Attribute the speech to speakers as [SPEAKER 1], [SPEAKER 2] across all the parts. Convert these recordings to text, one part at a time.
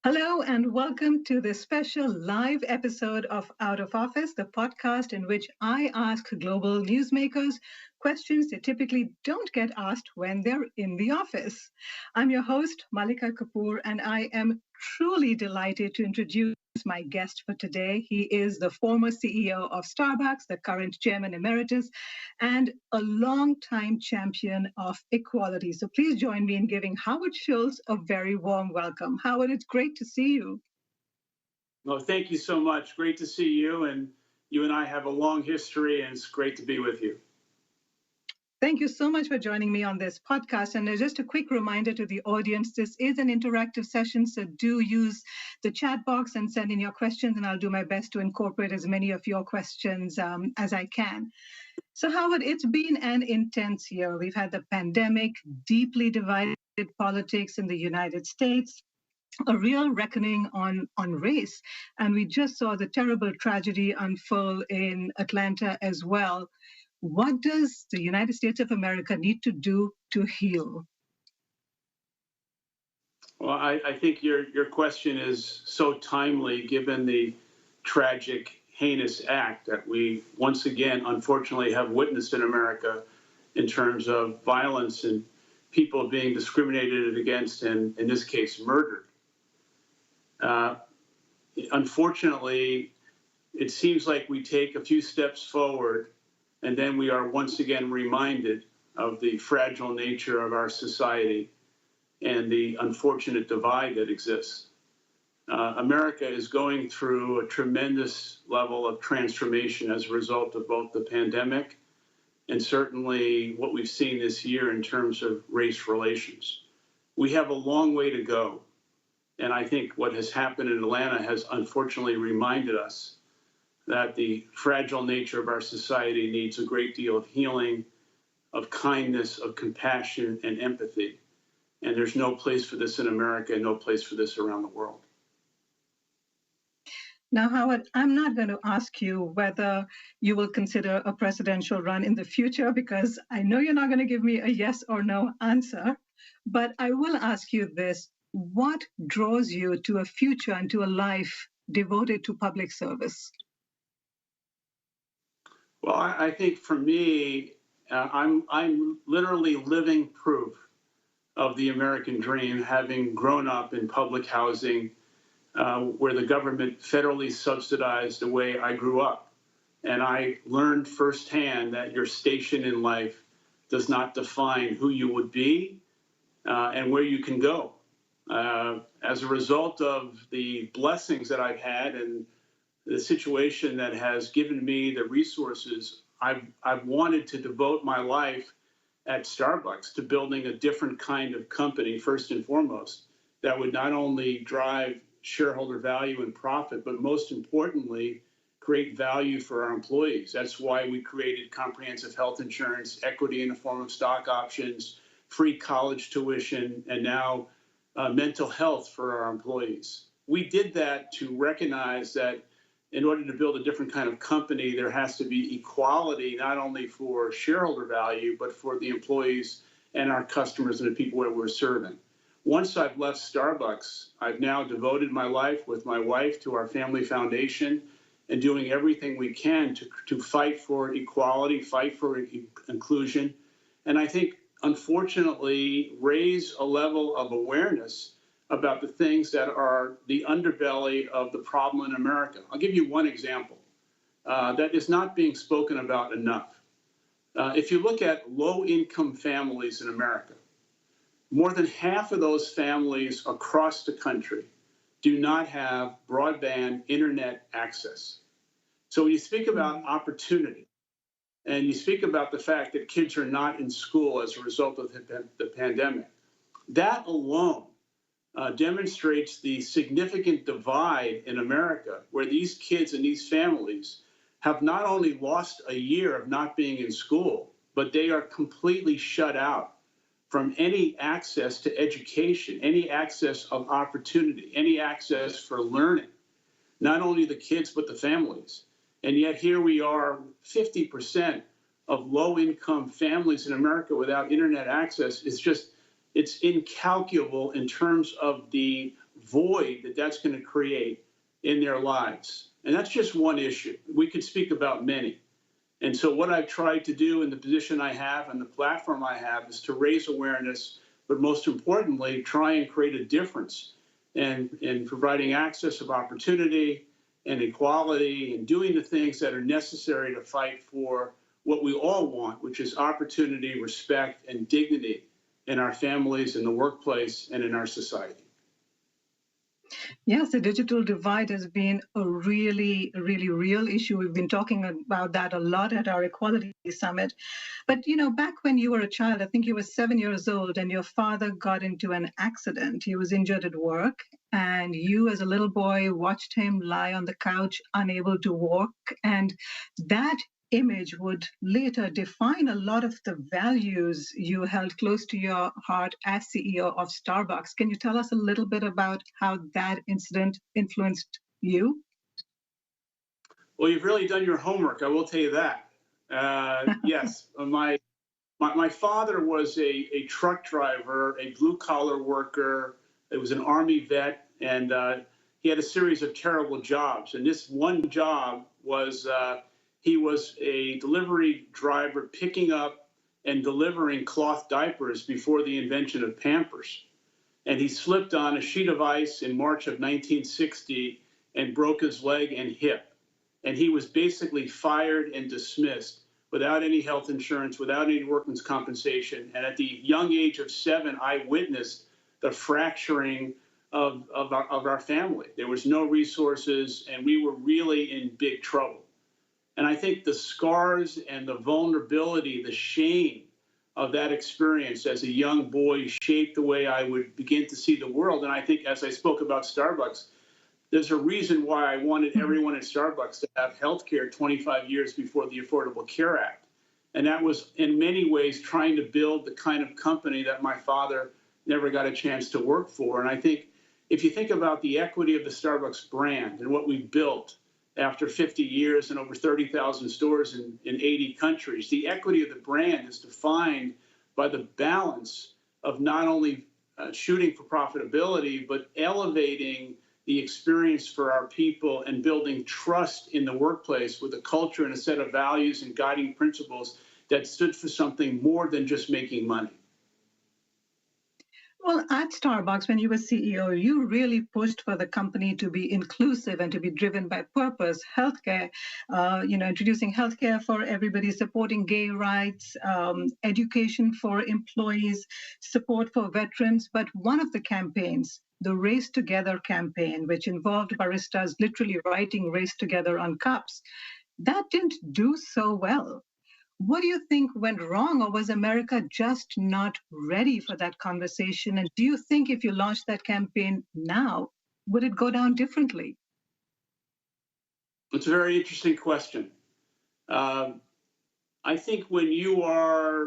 [SPEAKER 1] Hello and welcome to this special live episode of Out of Office, the podcast in which I ask global newsmakers questions they typically don't get asked when they're in the office. I'm your host, Malika Kapur, and I am truly delighted to introduce my guest for today. He is the former CEO of Starbucks, the current chairman emeritus, and a longtime champion of equality. So please join me in giving Howard Schultz a very warm welcome. Howard, it's great to see you.
[SPEAKER 2] Well, thank you so much. Great to see you. And you and I have a long history, and it's great to be with you.
[SPEAKER 1] Thank you so much for joining me on this podcast. And just a quick reminder to the audience, this is an interactive session, so do use the chat box and send in your questions, and I'll do my best to incorporate as many of your questions as I can. So, Howard, it's been an intense year. We've had the pandemic, deeply divided politics in the United States, a real reckoning on race. And we just saw the terrible tragedy unfold in Atlanta as well. What does the United States of America need to do to heal?
[SPEAKER 2] Well, I think your question is so timely given the tragic, heinous act that we once again, unfortunately, have witnessed in America in terms of violence and people being discriminated against and, in this case, murdered. Unfortunately, it seems like we take a few steps forward and then we are once again reminded of the fragile nature of our society and the unfortunate divide that exists. America is going through a tremendous level of transformation as a result of both the pandemic and certainly what we've seen this year in terms of race relations. We have a long way to go. And I think what has happened in Atlanta has unfortunately reminded us that the fragile nature of our society needs a great deal of healing, of kindness, of compassion, and empathy. And there's no place for this in America, and no place for this around the world.
[SPEAKER 1] Now, Howard, I'm not going to ask you whether you will consider a presidential run in the future, because I know you're not going to give me a yes or no answer. But I will ask you this. What draws you to a future and to a life devoted to public service?
[SPEAKER 2] Well, I think for me, I'm literally living proof of the American dream, having grown up in public housing where the government federally subsidized the way I grew up. And I learned firsthand that your station in life does not define who you would be and where you can go. As a result of the blessings that I've had and the situation that has given me the resources, I've wanted to devote my life at Starbucks to building a different kind of company, first and foremost, that would not only drive shareholder value and profit, but most importantly, create value for our employees. That's why we created comprehensive health insurance, equity in the form of stock options, free college tuition, and now mental health for our employees. We did that to recognize that in order to build a different kind of company, there has to be equality, not only for shareholder value, but for the employees and our customers and the people that we're serving. Once I've left Starbucks, I've now devoted my life with my wife to our family foundation and doing everything we can to fight for equality, fight for inclusion, and I think, unfortunately, raise a level of awareness about the things that are the underbelly of the problem in America. I'll give you one example that is not being spoken about enough. If you look at low-income families in America, more than half of those families across the country do not have broadband internet access. So when you speak about opportunity, and you speak about the fact that kids are not in school as a result of the pandemic, that alone demonstrates the significant divide in America, where these kids and these families have not only lost a year of not being in school, but they are completely shut out from any access to education, any access of opportunity, any access for learning, not only the kids, but the families. And yet here we are, 50% of low-income families in America without internet access. It's incalculable in terms of the void that that's going to create in their lives. And that's just one issue. We could speak about many. And so what I've tried to do in the position I have and the platform I have is to raise awareness, but most importantly, try and create a difference in providing access of opportunity and equality and doing the things that are necessary to fight for what we all want, which is opportunity, respect, and dignity in our families, in the workplace, and in our society.
[SPEAKER 1] Yes, the digital divide has been a really, really real issue. We've been talking about that a lot at our Equality Summit. But, back when you were a child, I think you were 7 years old, and your father got into an accident. He was injured at work, and you, as a little boy, watched him lie on the couch, unable to walk. And that image would later define a lot of the values you held close to your heart as CEO of Starbucks. Can you tell us a little bit about how that incident influenced you?
[SPEAKER 2] Well, you've really done your homework, I will tell you that. Yes, my father was a truck driver, a blue-collar worker. He was an Army vet, and he had a series of terrible jobs. And this one job was he was a delivery driver picking up and delivering cloth diapers before the invention of Pampers. And he slipped on a sheet of ice in March of 1960 and broke his leg and hip. And he was basically fired and dismissed without any health insurance, without any workman's compensation. And at the young age of 7, I witnessed the fracturing of our family. There was no resources, and we were really in big trouble. And I think the scars and the vulnerability, the shame of that experience as a young boy shaped the way I would begin to see the world. And I think, as I spoke about Starbucks, there's a reason why I wanted everyone at Starbucks to have health care 25 years before the Affordable Care Act. And that was, in many ways, trying to build the kind of company that my father never got a chance to work for. And I think if you think about the equity of the Starbucks brand and what we built after 50 years and over 30,000 stores in 80 countries, the equity of the brand is defined by the balance of not only shooting for profitability, but elevating the experience for our people and building trust in the workplace with a culture and a set of values and guiding principles that stood for something more than just making money.
[SPEAKER 1] Well, at Starbucks, when you were CEO, you really pushed for the company to be inclusive and to be driven by purpose. Healthcare, introducing healthcare for everybody, supporting gay rights, education for employees, support for veterans. But one of the campaigns, the Race Together campaign, which involved baristas literally writing "Race Together" on cups, that didn't do so well. What do you think went wrong, or was America just not ready for that conversation? And do you think if you launched that campaign now, would it go down differently?
[SPEAKER 2] It's a very interesting question. I think when you are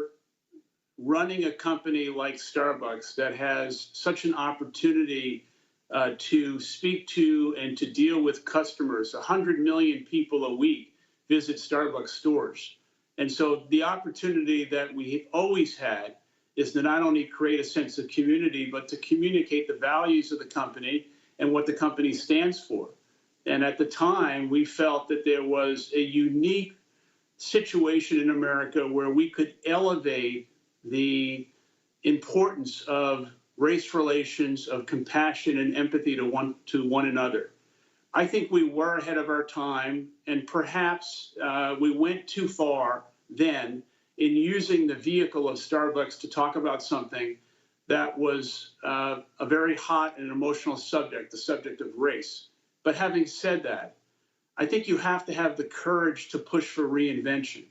[SPEAKER 2] running a company like Starbucks that has such an opportunity to speak to and to deal with customers, 100 million people a week visit Starbucks stores. And so the opportunity that we always had is to not only create a sense of community, but to communicate the values of the company and what the company stands for. And at the time, we felt that there was a unique situation in America where we could elevate the importance of race relations, of compassion and empathy to one another. I think we were ahead of our time, and perhaps we went too far then in using the vehicle of Starbucks to talk about something that was a very hot and emotional subject, the subject of race. But having said that, I think you have to have the courage to push for reinvention.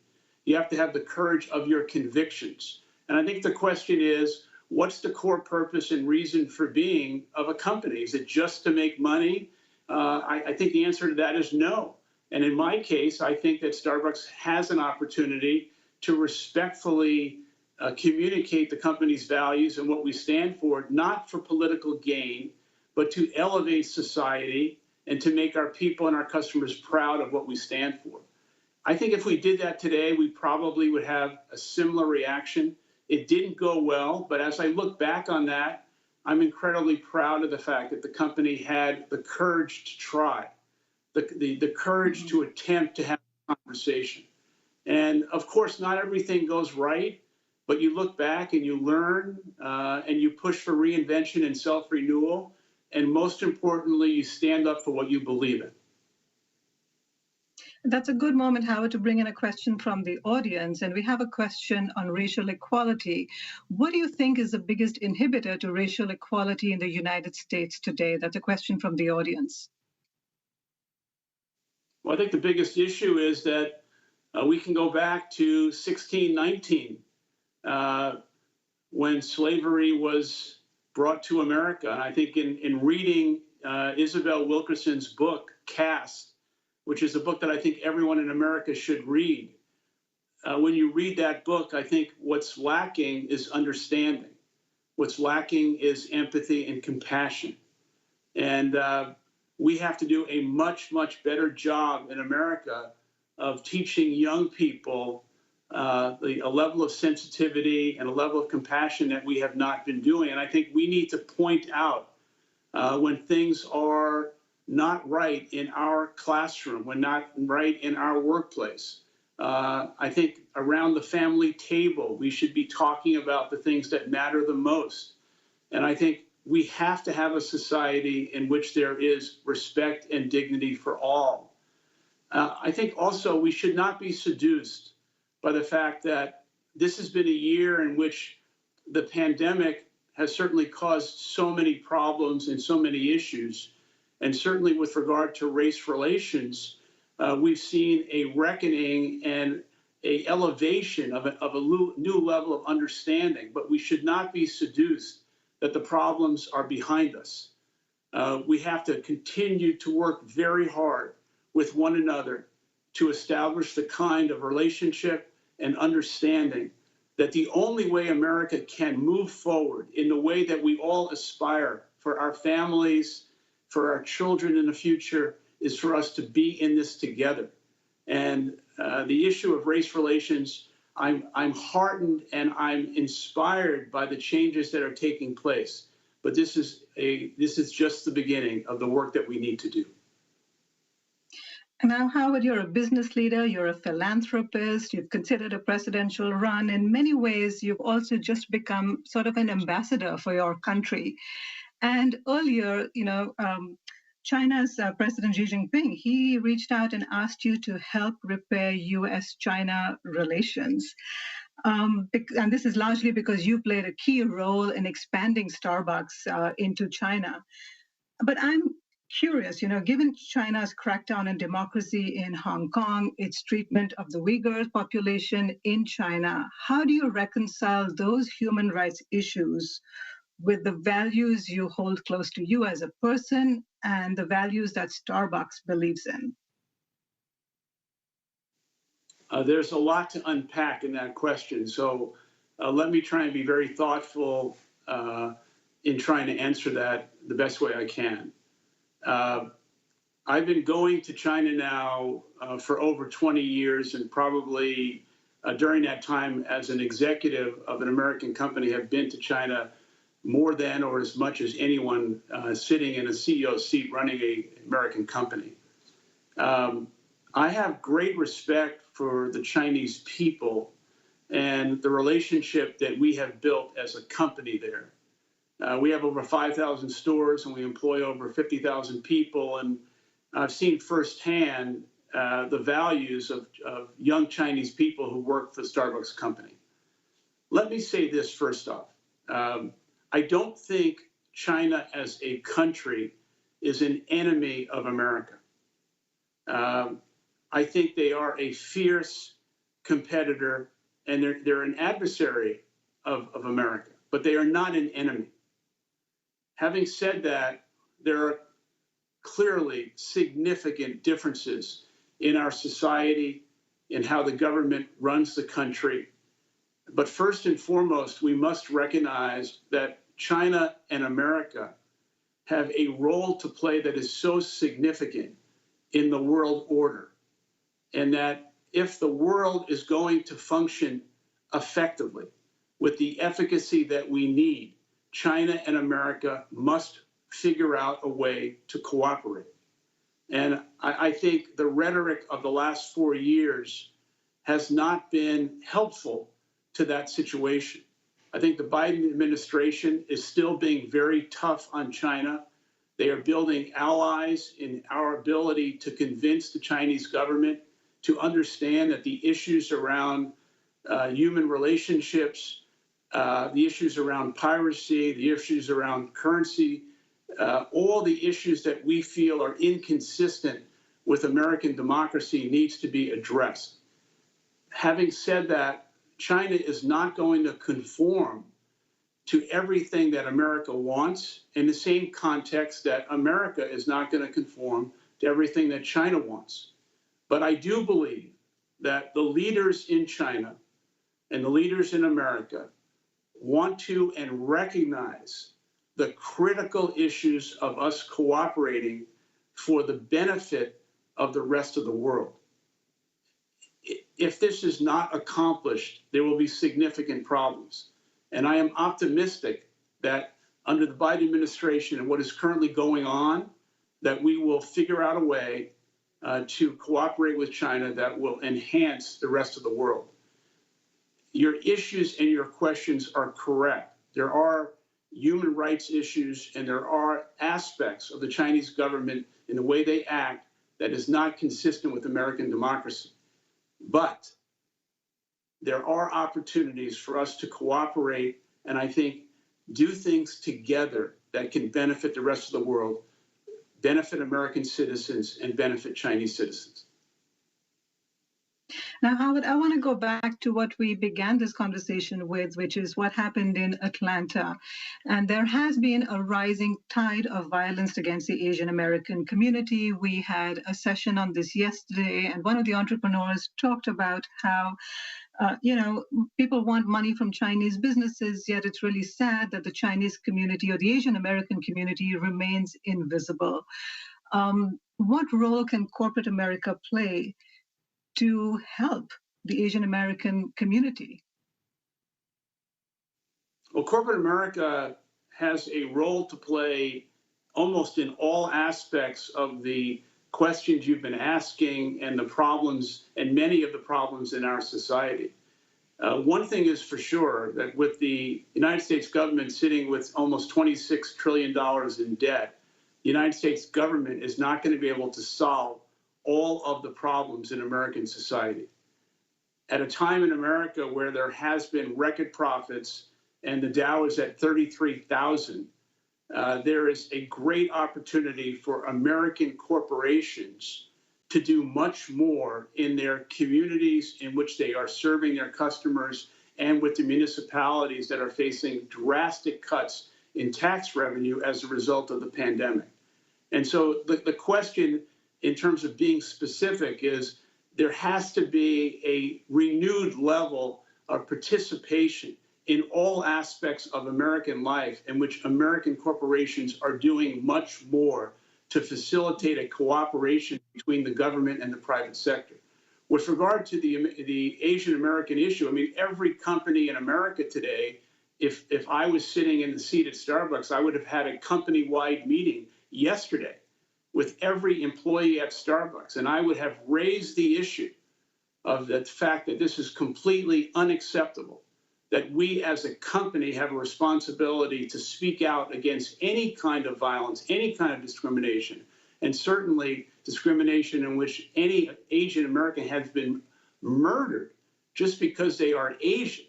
[SPEAKER 2] You have to have the courage of your convictions. And I think the question is, what's the core purpose and reason for being of a company? Is it just to make money? I think the answer to that is no. And in my case, I think that Starbucks has an opportunity to respectfully communicate the company's values and what we stand for, not for political gain, but to elevate society and to make our people and our customers proud of what we stand for. I think if we did that today, we probably would have a similar reaction. It didn't go well, but as I look back on that, I'm incredibly proud of the fact that the company had the courage to try, the courage to attempt to have a conversation. And of course, not everything goes right, but you look back and you learn and you push for reinvention and self-renewal. And most importantly, you stand up for what you believe in.
[SPEAKER 1] That's a good moment, Howard, to bring in a question from the audience. And we have a question on racial equality. What do you think is the biggest inhibitor to racial equality in the United States today? That's a question from the audience.
[SPEAKER 2] Well, I think the biggest issue is that we can go back to 1619 when slavery was brought to America. And I think in reading Isabel Wilkerson's book, Caste, which is a book that I think everyone in America should read, when you read that book, I think what's lacking is understanding. What's lacking is empathy and compassion. And we have to do a much, much better job in America of teaching young people a level of sensitivity and a level of compassion that we have not been doing. And I think we need to point out when things are not right in our classroom, when not right in our workplace. I think around the family table, we should be talking about the things that matter the most. And I think we have to have a society in which there is respect and dignity for all. I think also we should not be seduced by the fact that this has been a year in which the pandemic has certainly caused so many problems and so many issues. And certainly with regard to race relations, we've seen a reckoning and an elevation of a new level of understanding. But we should not be seduced that the problems are behind us. We have to continue to work very hard with one another to establish the kind of relationship and understanding that the only way America can move forward in the way that we all aspire for our families, for our children in the future, is for us to be in this together. And the issue of race relations, I'm heartened and I'm inspired by the changes that are taking place. But this is just the beginning of the work that we need to do.
[SPEAKER 1] Now, Howard, you're a business leader, you're a philanthropist, you've considered a presidential run. In many ways, you've also just become sort of an ambassador for your country. And earlier, China's President Xi Jinping, he reached out and asked you to help repair US-China relations. And this is largely because you played a key role in expanding Starbucks into China. But I'm curious, given China's crackdown on democracy in Hong Kong, its treatment of the Uyghur population in China, how do you reconcile those human rights issues with the values you hold close to you as a person and the values that Starbucks believes in?
[SPEAKER 2] There's a lot to unpack in that question. So let me try and be very thoughtful in trying to answer that the best way I can. I've been going to China now for over 20 years, and probably during that time as an executive of an American company have been to China more than or as much as anyone sitting in a CEO seat running an American company. I have great respect for the Chinese people and the relationship that we have built as a company there. We have over 5,000 stores and we employ over 50,000 people. And I've seen firsthand the values of young Chinese people who work for the Starbucks company. Let me say this first off. I don't think China as a country is an enemy of America. I think they are a fierce competitor and they're an adversary of America, but they are not an enemy. Having said that, there are clearly significant differences in our society, in how the government runs the country. But first and foremost, we must recognize that China and America have a role to play that is so significant in the world order. And that if the world is going to function effectively with the efficacy that we need, China and America must figure out a way to cooperate. And I think the rhetoric of the last 4 years has not been helpful to that situation. I think the Biden administration is still being very tough on China. They are building allies in our ability to convince the Chinese government to understand that the issues around human relationships, the issues around piracy, the issues around currency, all the issues that we feel are inconsistent with American democracy needs to be addressed. Having said that, China is not going to conform to everything that America wants in the same context that America is not going to conform to everything that China wants. But I do believe that the leaders in China and the leaders in America want to and recognize the critical issues of us cooperating for the benefit of the rest of the world. If this is not accomplished, there will be significant problems. And I am optimistic that under the Biden administration and what is currently going on, that we will figure out a way to cooperate with China that will enhance the rest of the world. Your issues and your questions are correct. There are human rights issues and there are aspects of the Chinese government in the way they act that is not consistent with American democracy. But there are opportunities for us to cooperate and I think do things together that can benefit the rest of the world, benefit American citizens, and benefit Chinese citizens.
[SPEAKER 1] Now, Howard, I want to go back to what we began this conversation with, which is what happened in Atlanta. And there has been a rising tide of violence against the Asian American community. We had a session on this yesterday, and one of the entrepreneurs talked about how people want money from Chinese businesses, yet it's really sad that the Chinese community or the Asian American community remains invisible. What role can corporate America play to help the Asian American community?
[SPEAKER 2] Well, corporate America has a role to play almost in all aspects of the questions you've been asking and the problems and many of the problems in our society. One thing is for sure that with the United States government sitting with almost $26 trillion in debt, the United States government is not going to be able to solve all of the problems in American society. At a time in America where there has been record profits and the Dow is at 33,000, there is a great opportunity for American corporations to do much more in their communities in which they are serving their customers and with the municipalities that are facing drastic cuts in tax revenue as a result of the pandemic. And so the question in terms of being specific is there has to be a renewed level of participation in all aspects of American life in which American corporations are doing much more to facilitate a cooperation between the government and the private sector. With regard to the Asian American issue, I mean, every company in America today, if I was sitting in the seat at Starbucks, I would have had a company-wide meeting yesterday with every employee at Starbucks, and I would have raised the issue of the fact that this is completely unacceptable, that we as a company have a responsibility to speak out against any kind of violence, any kind of discrimination, and certainly discrimination in which any Asian American has been murdered just because they are Asian.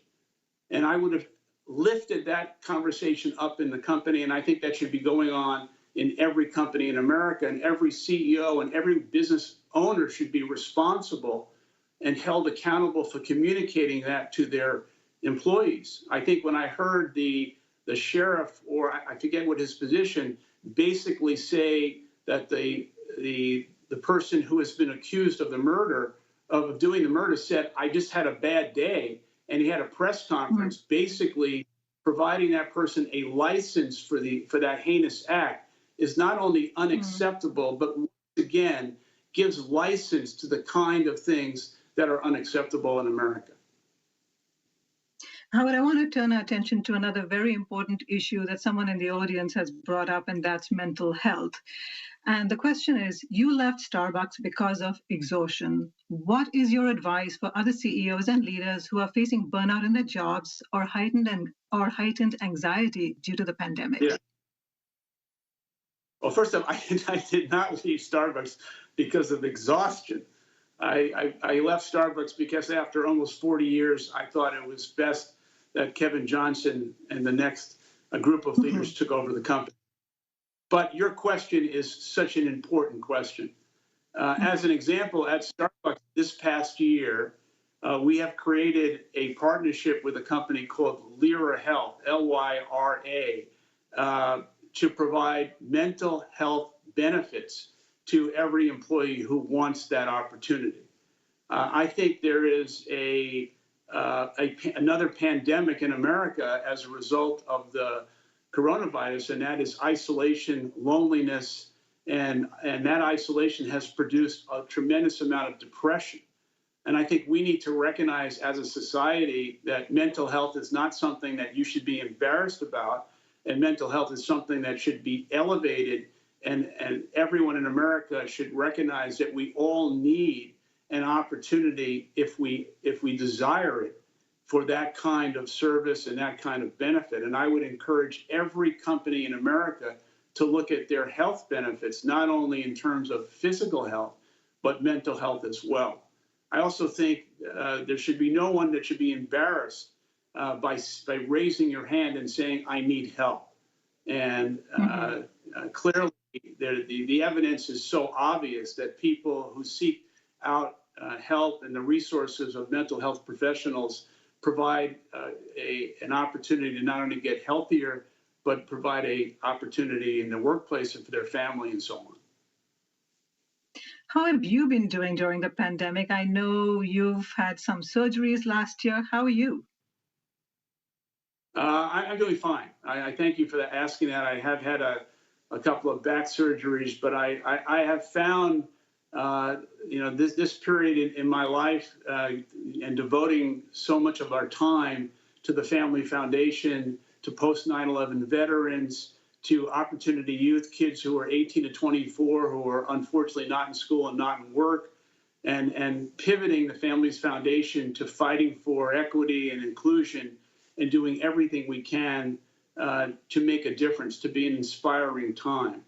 [SPEAKER 2] And I would have lifted that conversation up in the company, and I think that should be going on in every company in America, and every CEO and every business owner should be responsible and held accountable for communicating that to their employees. I think when I heard the sheriff, or I forget what his position, basically say that the person who has been accused of the murder, of doing the murder, said, "I just had a bad day," and he had a press conference basically providing that person a license for that heinous act, is not only unacceptable, but once again gives license to the kind of things that are unacceptable in America.
[SPEAKER 1] Howard, I want to turn our attention to another very important issue that someone in the audience has brought up, and that's mental health. And the question is, you left Starbucks because of exhaustion. What is your advice for other CEOs and leaders who are facing burnout in their jobs or heightened anxiety due to the pandemic?
[SPEAKER 2] Yeah. Well, first off, I did not leave Starbucks because of exhaustion. I left Starbucks because after almost 40 years, I thought it was best that Kevin Johnson and the next group of leaders took over the company. But your question is such an important question. As an example, at Starbucks this past year, we have created a partnership with a company called Lyra Health, Lyra, to provide mental health benefits to every employee who wants that opportunity. I think there is another pandemic in America as a result of the coronavirus, and that is isolation, loneliness, and that isolation has produced a tremendous amount of depression. And I think we need to recognize as a society that mental health is not something that you should be embarrassed about, and mental health is something that should be elevated, and everyone in America should recognize that we all need an opportunity, if we desire it, for that kind of service and that kind of benefit. And I would encourage every company in America to look at their health benefits, not only in terms of physical health, but mental health as well. I also think there should be no one that should be embarrassed by raising your hand and saying, I need help. And clearly, the evidence is so obvious that people who seek out help and the resources of mental health professionals provide an opportunity to not only get healthier, but provide an opportunity in the workplace and for their family and so on.
[SPEAKER 1] How have you been doing during the pandemic? I know you've had some surgeries last year. How are you?
[SPEAKER 2] I'm doing fine. I thank you for asking that. I have had a couple of back surgeries, but I have found this period in my life and devoting so much of our time to the Family Foundation, to post 9/11 veterans, to Opportunity Youth, kids who are 18 to 24 who are unfortunately not in school and not in work, and pivoting the Families Foundation to fighting for equity and inclusion and doing everything we can to make a difference, to be an inspiring time.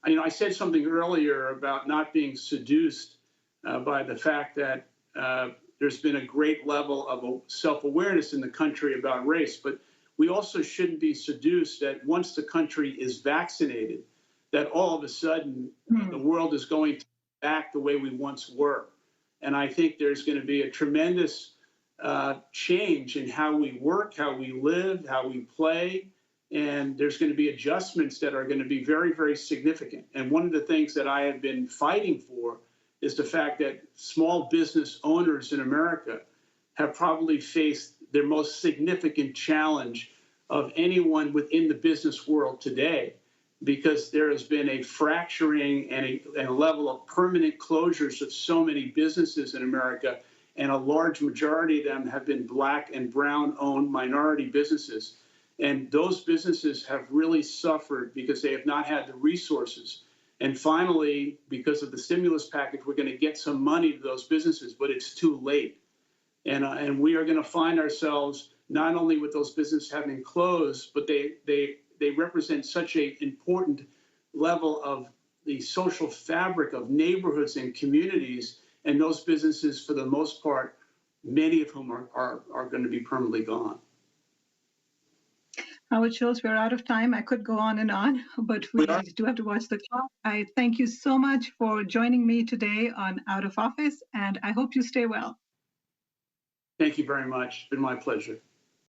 [SPEAKER 2] I said something earlier about not being seduced by the fact that there's been a great level of self-awareness in the country about race, but we also shouldn't be seduced that once the country is vaccinated, that all of a sudden the world is going to be back the way we once were. And I think there's going to be a tremendous change in how we work, how we live, how we play, and there's going to be adjustments that are going to be very, very significant. And one of the things that I have been fighting for is the fact that small business owners in America have probably faced their most significant challenge of anyone within the business world today, because there has been a fracturing and a level of permanent closures of so many businesses in America, and a large majority of them have been Black and brown-owned minority businesses. And those businesses have really suffered because they have not had the resources. And finally, because of the stimulus package, we're going to get some money to those businesses, but it's too late. And we are going to find ourselves not only with those businesses having closed, but they represent such an important level of the social fabric of neighborhoods and communities. And those businesses, for the most part, many of whom are going to be permanently gone.
[SPEAKER 1] Howard Schultz, we're out of time. I could go on, but we do have to watch the clock. I thank you so much for joining me today on Out of Office, and I hope you stay well.
[SPEAKER 2] Thank you very much. It's been my pleasure.